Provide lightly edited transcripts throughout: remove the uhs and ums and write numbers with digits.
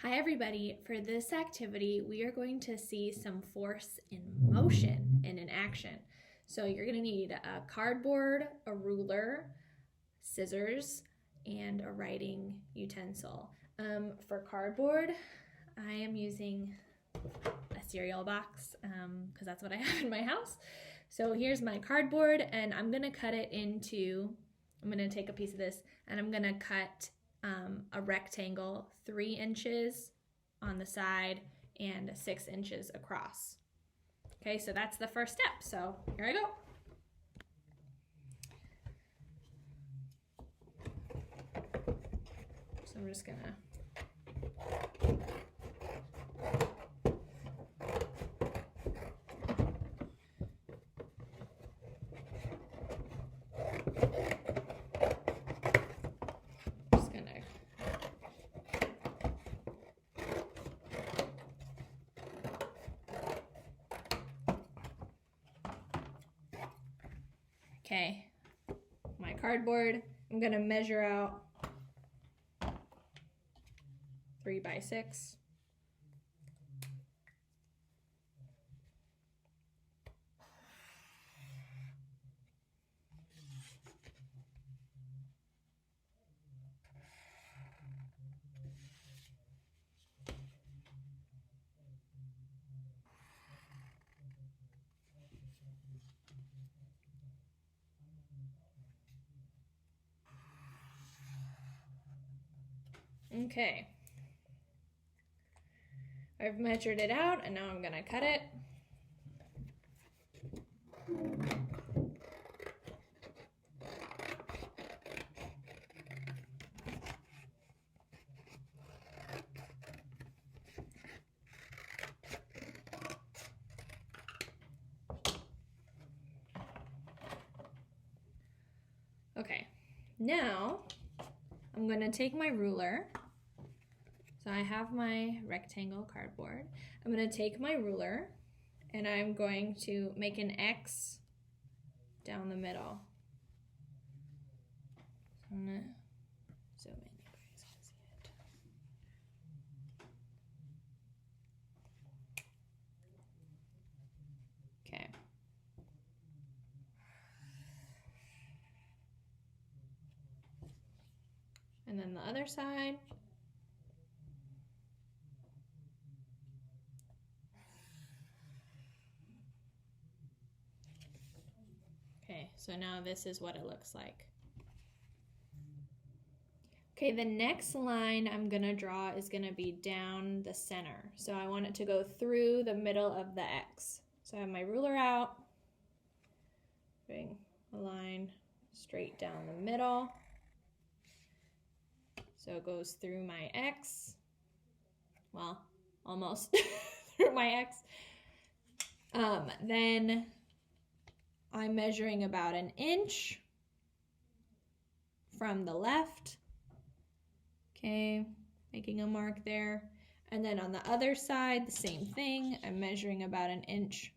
Hi everybody, for this activity we are going to see some force in motion and in action. So you're going to need a cardboard, a ruler, scissors, and a writing utensil. For cardboard, I am using a cereal box because that's what I have in my house. So here's my cardboard and I'm going to cut it into, I'm going to take a piece of this and I'm going to cut a rectangle 3 inches on the side and 6 inches across. Okay, so that's the first step. So here I go. So I'm just gonna Okay, my cardboard, I'm gonna measure out 3 by 6. Okay, I've measured it out and now I'm gonna cut it. Okay, now I'm going to take my ruler. So I have my rectangle cardboard. I'm going to take my ruler and I'm going to make an X down the middle. So I'm going to zoom in, you guys can see it. Okay. And then the other side. Okay, so now this is what it looks like. Okay, the next line I'm gonna draw is gonna be down the center. So I want it to go through the middle of the X. So I have my ruler out, bring a line straight down the middle. So it goes through my X, well, almost through my X. Then I'm measuring about 1 inch from the left. Okay, making a mark there. And then on the other side, the same thing. I'm measuring about 1 inch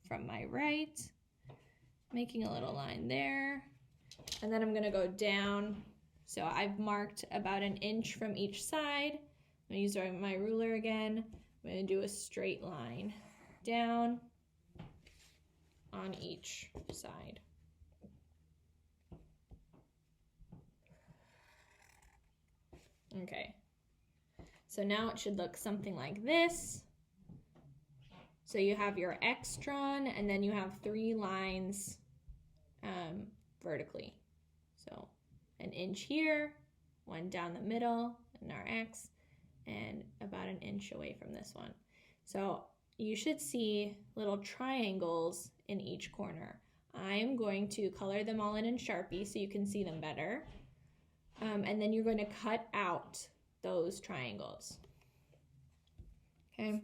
from my right, making a little line there. And then I'm gonna go down. So I've marked about 1 inch from each side. I'm gonna use my ruler again. I'm gonna do a straight line down on each side. Okay, so now it should look something like this. So you have your X drawn and then you have 3 lines vertically. So 1 inch here, 1 down the middle in our X, and about 1 inch away from this one. So you should see little triangles in each corner. I'm going to color them all in Sharpie so you can see them better. And then you're going to cut out those triangles. Okay.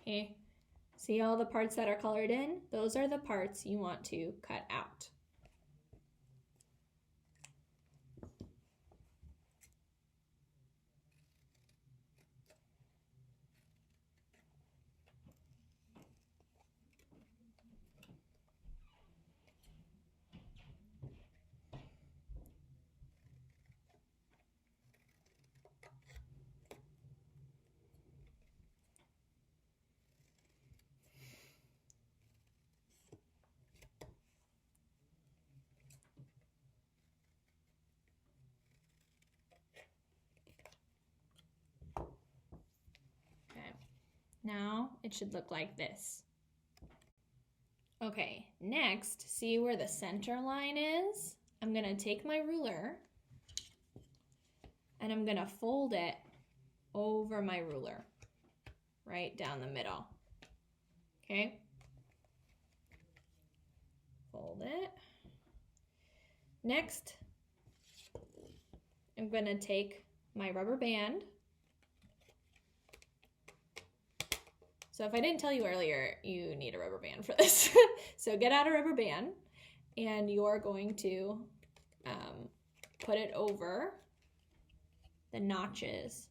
Okay, See all the parts that are colored in? Those are the parts you want to cut out. Now it should look like this. Okay, next, see where the center line is? I'm gonna take my ruler and I'm gonna fold it over my ruler, right down the middle. Okay? Fold it. Next, I'm gonna take my rubber band. So if I didn't tell you earlier, you need a rubber band for this. So get out a rubber band and you're going to put it over the notches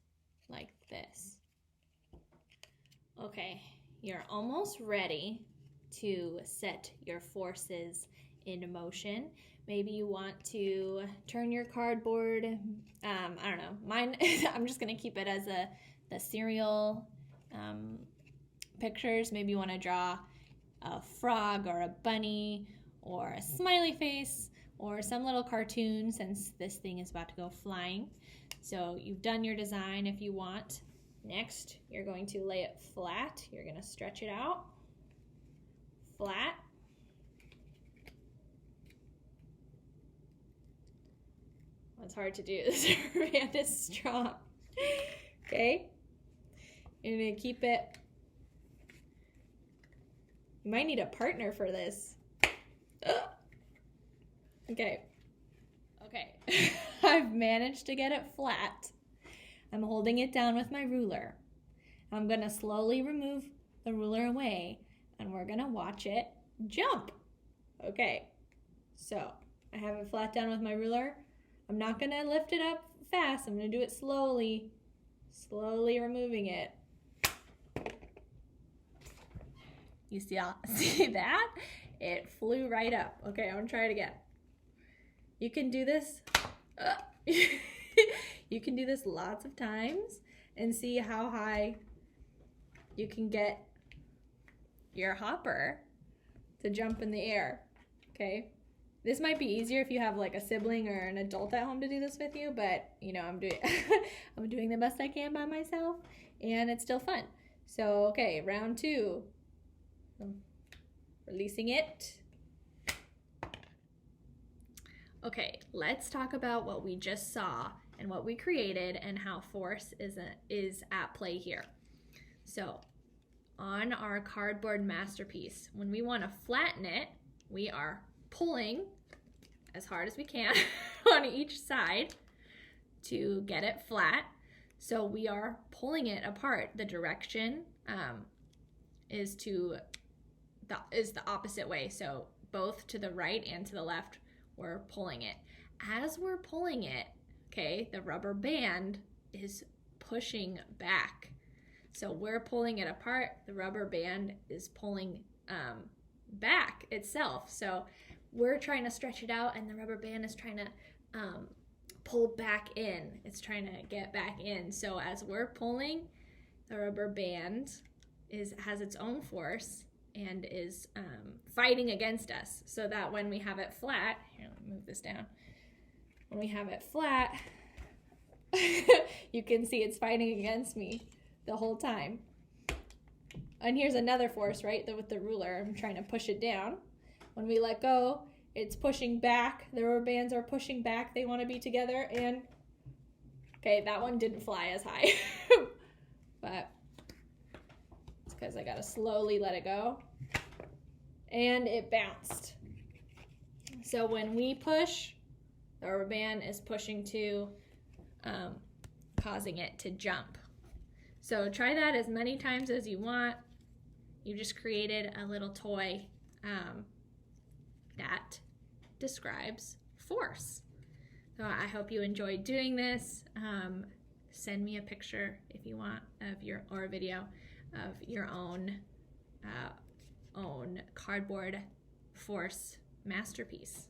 like this. Okay, you're almost ready to set your forces in motion. Maybe you want to turn your cardboard, I don't know, mine, I'm just gonna keep it as the cereal pictures. Maybe you want to draw a frog or a bunny or a smiley face or some little cartoon, since this thing is about to go flying. So you've done your design if you want. Next, you're going to lay it flat. You're going to stretch it out flat. It's hard to do. This band is strong. Okay, you're going to keep it. You might need a partner for this. Okay. I've managed to get it flat. I'm holding it down with my ruler. I'm gonna slowly remove the ruler away and we're gonna watch it jump. Okay, so I have it flat down with my ruler. I'm not gonna lift it up fast. I'm gonna do it slowly removing it. You see that? It flew right up. Okay, I'm gonna try it again. You can do this. You can do this lots of times and see how high you can get your hopper to jump in the air. Okay, this might be easier if you have like a sibling or an adult at home to do this with you, but you know, I'm doing the best I can by myself, and it's still fun. So okay, round 2. Releasing it. Okay, let's talk about what we just saw and what we created and how force is at play here. So on our cardboard masterpiece, when we want to flatten it, we are pulling as hard as we can on each side to get it flat. So we are pulling it apart. The direction is the opposite way. So both to the right and to the left, we're pulling it. As we're pulling it, okay, the rubber band is pushing back. So we're pulling it apart. The rubber band is pulling back itself. So we're trying to stretch it out and the rubber band is trying to pull back in. It's trying to get back in. So as we're pulling, the rubber band has its own force and is fighting against us, so that when we have it flat, here, let me move this down. When we have it flat, you can see it's fighting against me the whole time. And here's another force, right? With the ruler, I'm trying to push it down. When we let go, it's pushing back. The rubber bands are pushing back. They want to be together, and okay, that one didn't fly as high, but it's because I gotta slowly let it go. And it bounced. So when we push, the rubber band is pushing to, causing it to jump. So try that as many times as you want. You just created a little toy that describes force. So I hope you enjoyed doing this. Send me a picture if you want or a video of your own cardboard force masterpiece.